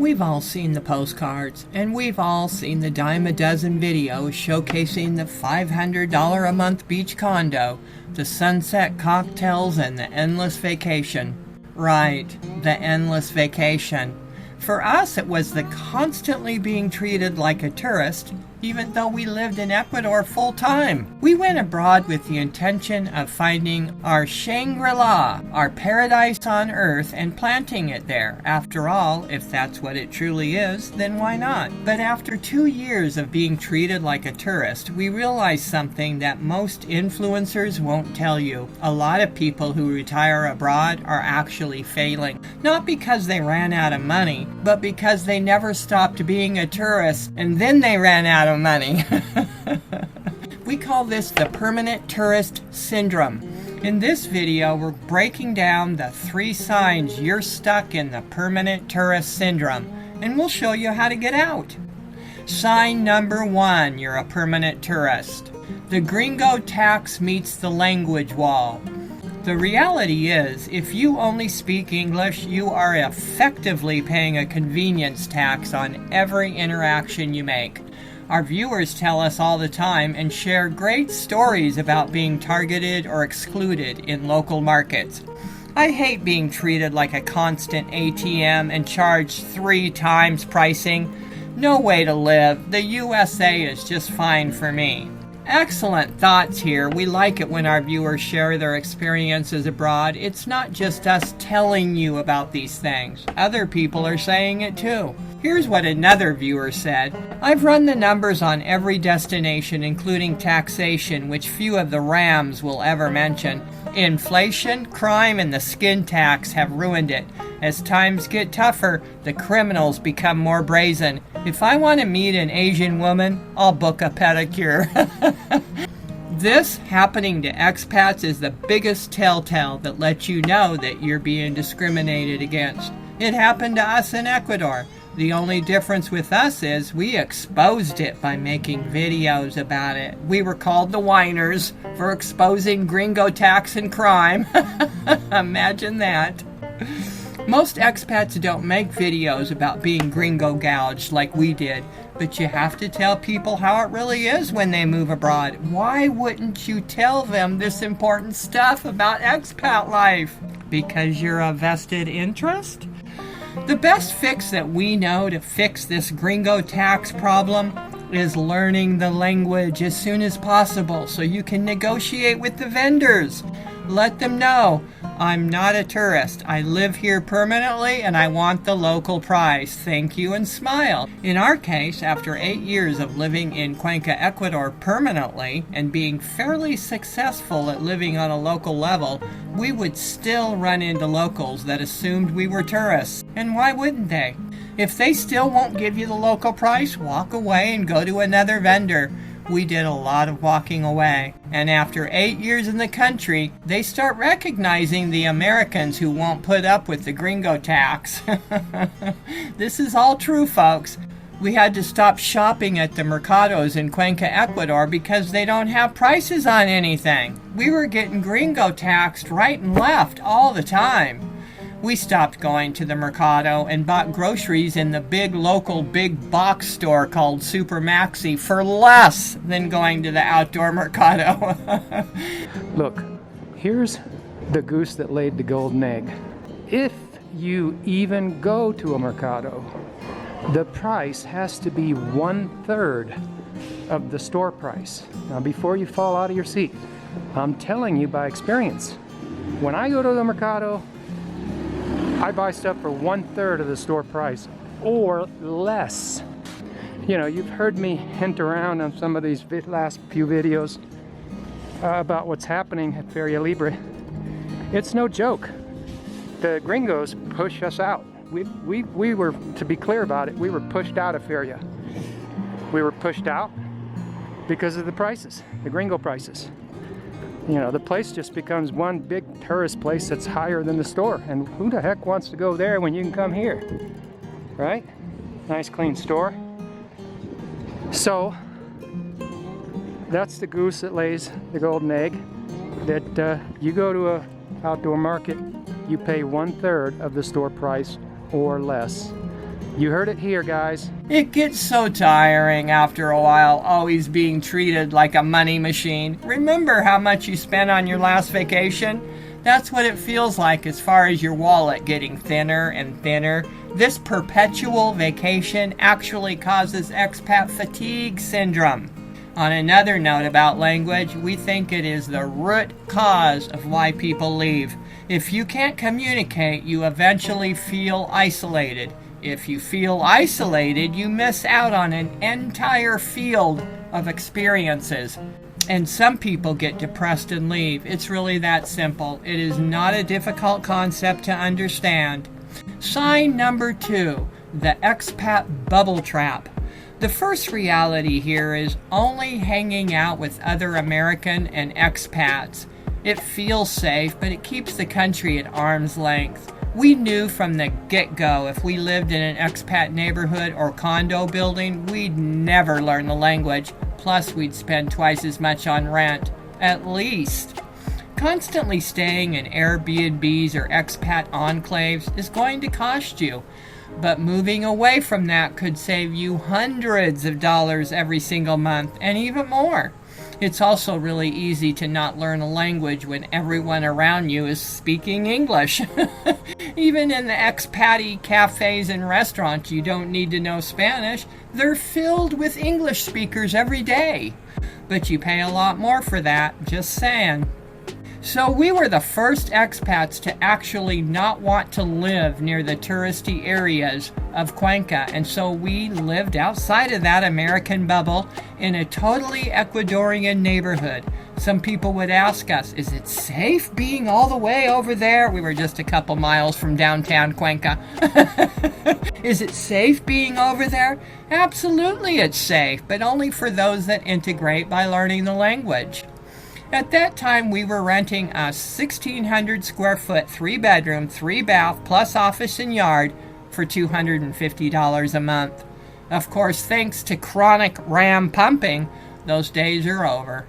We've all seen the postcards, and we've all seen the dime a dozen videos showcasing the $500 a month beach condo, the sunset cocktails, and the endless vacation. Right, the endless vacation. For us, it was the constantly being treated like a tourist, even though we lived in Ecuador full time. We went abroad with the intention of finding our Shangri-La, our paradise on earth, and planting it there. After all, if that's what it truly is, then why not? But after 2 years of being treated like a tourist, we realized something that most influencers won't tell you. A lot of people who retire abroad are actually failing. Not because they ran out of money, but because they never stopped being a tourist, and then they ran out of money. We call this the permanent tourist syndrome. In this video, we're breaking down the 3 signs you're stuck in the permanent tourist syndrome, and we'll show you how to get out. Sign number 1, you're a permanent tourist. The Gringo tax meets the language wall. The reality is, if you only speak English, you are effectively paying a convenience tax on every interaction you make. Our viewers tell us all the time and share great stories about being targeted or excluded in local markets. I hate being treated like a constant ATM and charged 3 times pricing. No way to live. The USA is just fine for me. Excellent thoughts here. We like it when our viewers share their experiences abroad. It's not just us telling you about these things. Other people are saying it too. Here's what another viewer said. I've run the numbers on every destination, including taxation, which few of the Rams will ever mention. Inflation, crime, and the skin tax have ruined it. As times get tougher, the criminals become more brazen. If I want to meet an Asian woman, I'll book a pedicure. This happening to expats is the biggest telltale that lets you know that you're being discriminated against. It happened to us in Ecuador. The only difference with us is we exposed it by making videos about it. We were called the whiners for exposing Gringo tax and crime. Imagine that. Most expats don't make videos about being Gringo gouged like we did, but you have to tell people how it really is when they move abroad. Why wouldn't you tell them this important stuff about expat life? Because you're a vested interest? The best fix that we know to fix this Gringo tax problem is learning the language as soon as possible so you can negotiate with the vendors. Let them know, I'm not a tourist. I live here permanently and I want the local price. Thank you and smile. In our case, after 8 years of living in Cuenca, Ecuador permanently and being fairly successful at living on a local level, we would still run into locals that assumed we were tourists. And why wouldn't they? If they still won't give you the local price, walk away and go to another vendor. We did a lot of walking away. And after 8 years in the country, they start recognizing the Americans who won't put up with the Gringo tax. This is all true, folks. We had to stop shopping at the mercados in Cuenca, Ecuador because they don't have prices on anything. We were getting Gringo taxed right and left all the time. We stopped going to the mercado and bought groceries in the big local big box store called Super Maxi for less than going to the outdoor mercado. Look, here's the goose that laid the golden egg. If you even go to a mercado, the price has to be 1/3 of the store price. Now, before you fall out of your seat, I'm telling you by experience, when I go to the mercado, I buy stuff for 1/3 of the store price or less. You know, you've heard me hint around on some of these last few videos about what's happening at Feria Libre. It's no joke. The gringos push us out. We were, to be clear about it, we were pushed out of Feria. We were pushed out because of the prices, the gringo prices. You know, the place just becomes one big tourist place that's higher than the store. And who the heck wants to go there when you can come here? Right? Nice clean store. So, that's the goose that lays the golden egg. That you go to a outdoor market, you pay 1/3 of the store price or less. You heard it here, guys. It gets so tiring after a while, always being treated like a money machine. Remember how much you spent on your last vacation? That's what it feels like as far as your wallet getting thinner and thinner. This perpetual vacation actually causes expat fatigue syndrome. On another note about language, we think it is the root cause of why people leave. If you can't communicate, you eventually feel isolated. If you feel isolated, you miss out on an entire field of experiences. And some people get depressed and leave. It's really that simple. It is not a difficult concept to understand. Sign number 2, the expat bubble trap. The first reality here is only hanging out with other American and expats. It feels safe, but it keeps the country at arm's length. We knew from the get-go if we lived in an expat neighborhood or condo building, we'd never learn the language. Plus, we'd spend twice as much on rent, at least. Constantly staying in Airbnbs or expat enclaves is going to cost you. But moving away from that could save you hundreds of dollars every single month, and even more. It's also really easy to not learn a language when everyone around you is speaking English. Even in the expat cafes and restaurants, you don't need to know Spanish. They're filled with English speakers every day. But you pay a lot more for that, just saying. So we were the first expats to actually not want to live near the touristy areas of Cuenca, and so we lived outside of that American bubble in a totally Ecuadorian neighborhood. Some people would ask us, is it safe being all the way over there? We were just a couple miles from downtown Cuenca. Is it safe being over there? Absolutely it's safe, but only for those that integrate by learning the language. At that time, we were renting a 1,600 square foot, 3-bedroom, 3-bath, plus office and yard for $250 a month. Of course, thanks to chronic RAM pumping, those days are over.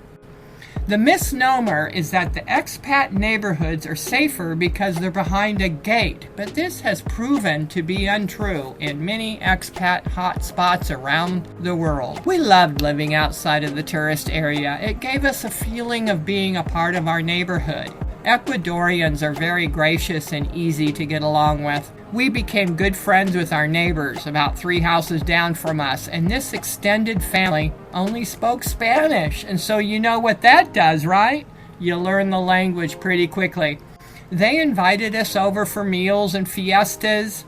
The misnomer is that the expat neighborhoods are safer because they're behind a gate, but this has proven to be untrue in many expat hotspots around the world. We loved living outside of the tourist area. It gave us a feeling of being a part of our neighborhood. Ecuadorians are very gracious and easy to get along with. We became good friends with our neighbors about 3 houses down from us, and this extended family only spoke Spanish, and so you know what that does, right? You learn the language pretty quickly. They invited us over for meals and fiestas,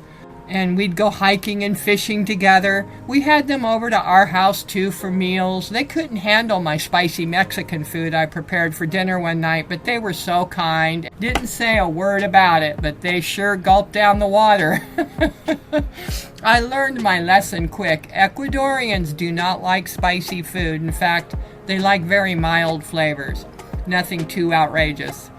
and we'd go hiking and fishing together. We had them over to our house too for meals. They couldn't handle my spicy Mexican food I prepared for dinner one night, but they were so kind. Didn't say a word about it, but they sure gulped down the water. I learned my lesson quick. Ecuadorians do not like spicy food. In fact, they like very mild flavors. Nothing too outrageous.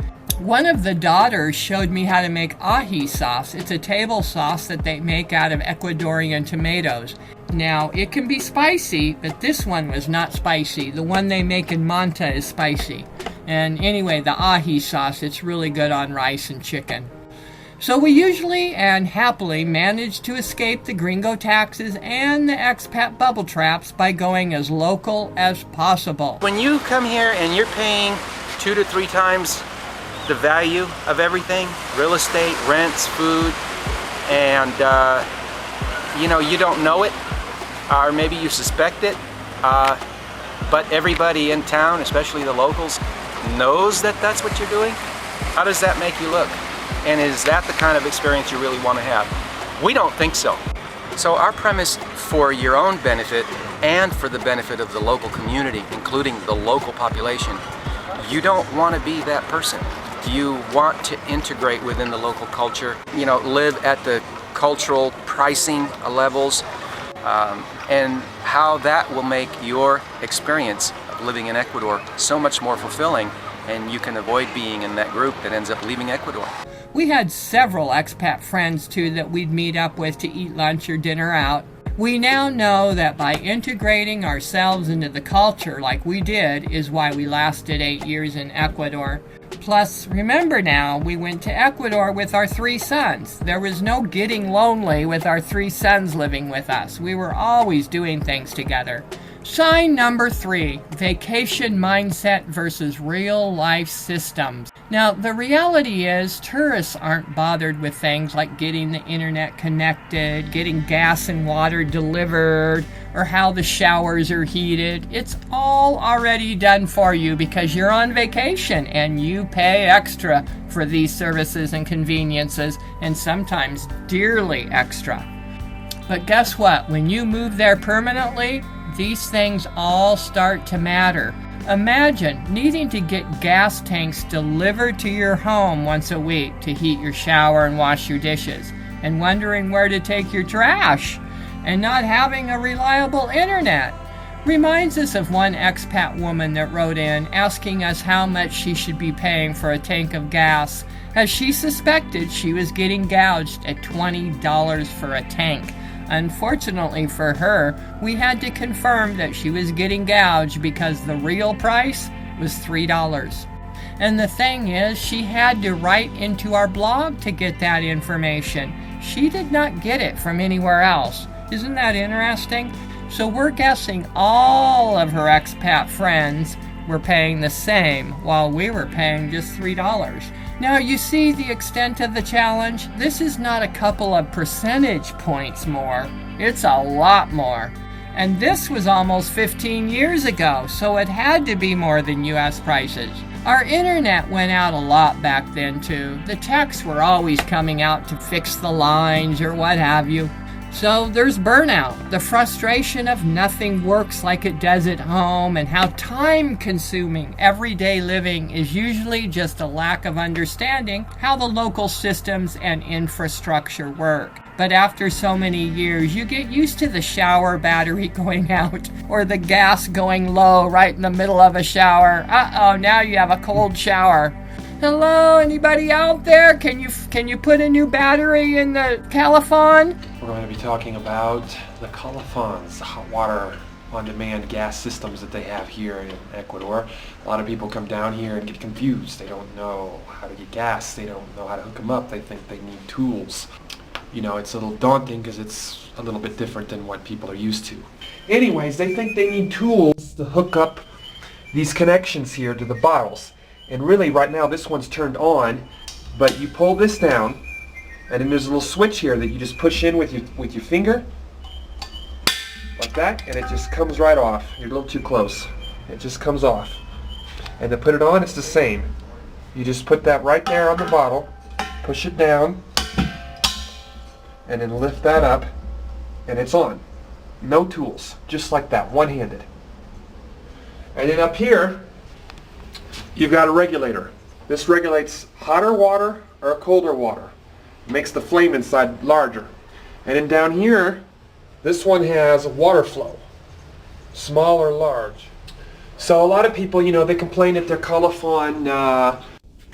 One of the daughters showed me how to make ají sauce. It's a table sauce that they make out of Ecuadorian tomatoes. Now, it can be spicy, but this one was not spicy. The one they make in Manta is spicy. And anyway, the ají sauce, it's really good on rice and chicken. So we usually and happily manage to escape the Gringo taxes and the expat bubble traps by going as local as possible. When you come here and you're paying 2 to 3 times the value of everything, real estate, rents, food, and you don't know it, or maybe you suspect it, but everybody in town, especially the locals, knows that that's what you're doing. How does that make you look? And is that the kind of experience you really want to have? We don't think so. So our premise, for your own benefit and for the benefit of the local community, including the local population, you don't want to be that person. You want to integrate within the local culture, live at the cultural pricing levels, and how that will make your experience of living in Ecuador so much more fulfilling, and you can avoid being in that group that ends up leaving Ecuador. We had several expat friends too that we'd meet up with to eat lunch or dinner out. We now know that by integrating ourselves into the culture like we did is why we lasted 8 years in Ecuador. Plus, remember now, we went to Ecuador with our 3 sons. There was no getting lonely with our 3 sons living with us. We were always doing things together. Sign number 3, vacation mindset versus real life systems. Now, the reality is tourists aren't bothered with things like getting the internet connected, getting gas and water delivered, or how the showers are heated. It's all already done for you because you're on vacation and you pay extra for these services and conveniences, and sometimes dearly extra. But guess what? When you move there permanently, these things all start to matter. Imagine needing to get gas tanks delivered to your home once a week to heat your shower and wash your dishes, and wondering where to take your trash, and not having a reliable internet. Reminds us of one expat woman that wrote in asking us how much she should be paying for a tank of gas, as she suspected she was getting gouged at $20 for a tank. Unfortunately for her, we had to confirm that she was getting gouged because the real price was $3. And the thing is, she had to write into our blog to get that information. She did not get it from anywhere else. Isn't that interesting? So we're guessing all of her expat friends were paying the same, while we were paying just $3. Now, you see the extent of the challenge? This is not a couple of percentage points more. It's a lot more. And this was almost 15 years ago, so it had to be more than US prices. Our internet went out a lot back then, too. The techs were always coming out to fix the lines or what have you. So there's burnout, the frustration of nothing works like it does at home, and how time-consuming everyday living is usually just a lack of understanding how the local systems and infrastructure work. But after so many years, you get used to the shower battery going out or the gas going low right in the middle of a shower. Uh-oh, now you have a cold shower. Hello, anybody out there? Can you put a new battery in the Califon? We're going to be talking about the Califons, the hot water on-demand gas systems that they have here in Ecuador. A lot of people come down here and get confused. They don't know how to get gas. They don't know how to hook them up. They think they need tools. You know, it's a little daunting because it's a little bit different than what people are used to. Anyways, they think they need tools to hook up these connections here to the bottles. And really, right now, this one's turned on, but you pull this down, and then there's a little switch here that you just push in with your finger, like that, and it just comes right off. You're a little too close. It just comes off. And to put it on, it's the same. You just put that right there on the bottle, push it down, and then lift that up, and it's on. No tools, just like that, one-handed. And then up here, you've got a regulator. This regulates hotter water or colder water. It makes the flame inside larger. And then down here, this one has water flow, small or large. So a lot of people, you know, they complain that their Califon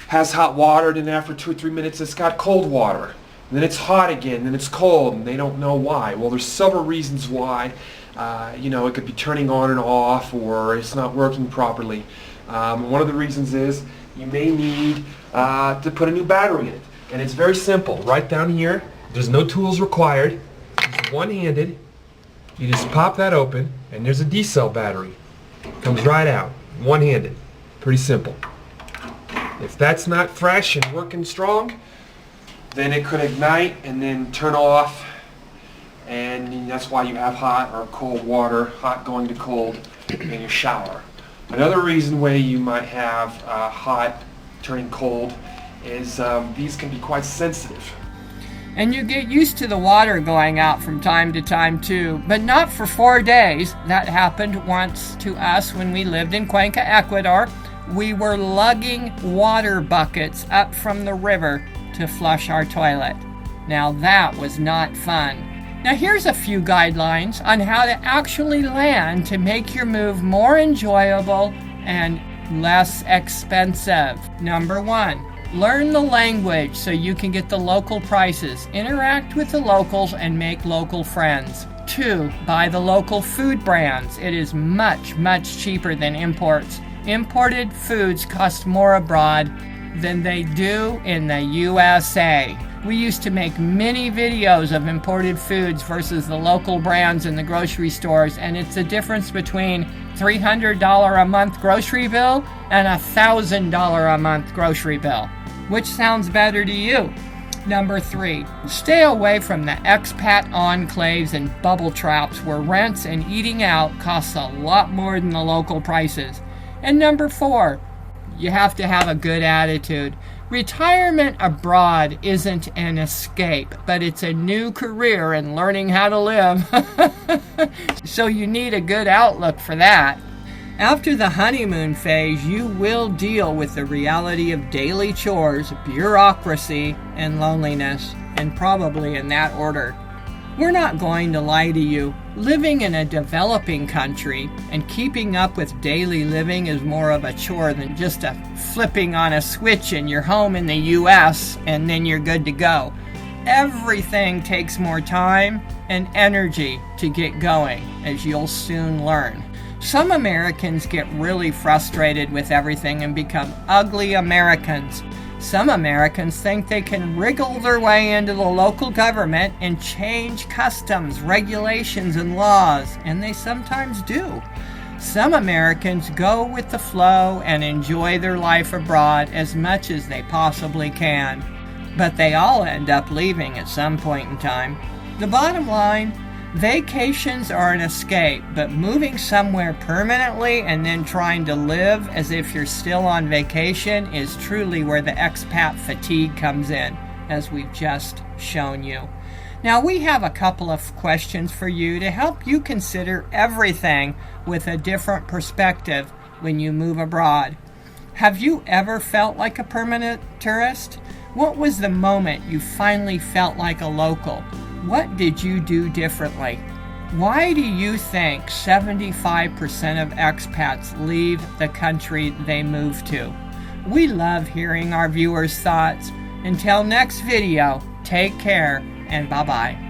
has hot water, and then after 2 or 3 minutes it's got cold water. And then it's hot again, then it's cold, and they don't know why. Well, there's several reasons why. You know, it could be turning on and off, or it's not working properly. One of the reasons is you may need to put a new battery in it. And it's very simple. Right down here, there's no tools required. It's one-handed. You just pop that open, and there's a D-cell battery. Comes right out, one-handed. Pretty simple. If that's not fresh and working strong, then it could ignite and then turn off. And that's why you have hot or cold water, hot going to cold in your shower. Another reason why you might have hot turning cold is these can be quite sensitive. And you get used to the water going out from time to time too, but not for 4 days. That happened once to us when we lived in Cuenca, Ecuador. We were lugging water buckets up from the river to flush our toilet. Now that was not fun. Now here's a few guidelines on how to actually land to make your move more enjoyable and less expensive. Number 1, learn the language so you can get the local prices. Interact with the locals and make local friends. 2, buy the local food brands. It is much, much cheaper than imports. Imported foods cost more abroad. than they do in the USA. We used to make many videos of imported foods versus the local brands in the grocery stores, and it's the difference between $300 a month grocery bill and $1,000 a month grocery bill. Which sounds better to you? Number 3, stay away from the expat enclaves and bubble traps where rents and eating out costs a lot more than the local prices. And number 4, you have to have a good attitude. Retirement abroad isn't an escape, but it's a new career in learning how to live. So you need a good outlook for that. After the honeymoon phase, you will deal with the reality of daily chores, bureaucracy, and loneliness, and probably in that order. We're not going to lie to you. Living in a developing country and keeping up with daily living is more of a chore than just a flipping on a switch in your home in the US and then you're good to go. Everything takes more time and energy to get going, as you'll soon learn. Some Americans get really frustrated with everything and become ugly Americans. Some Americans think they can wriggle their way into the local government and change customs, regulations, and laws, and they sometimes do. Some Americans go with the flow and enjoy their life abroad as much as they possibly can, but they all end up leaving at some point in time. The bottom line, vacations are an escape, but moving somewhere permanently and then trying to live as if you're still on vacation is truly where the expat fatigue comes in, as we've just shown you. Now, we have a couple of questions for you to help you consider everything with a different perspective when you move abroad. Have you ever felt like a permanent tourist? What was the moment you finally felt like a local? What did you do differently? Why do you think 75% of expats leave the country they move to? We love hearing our viewers' thoughts. Until next video, take care and bye-bye.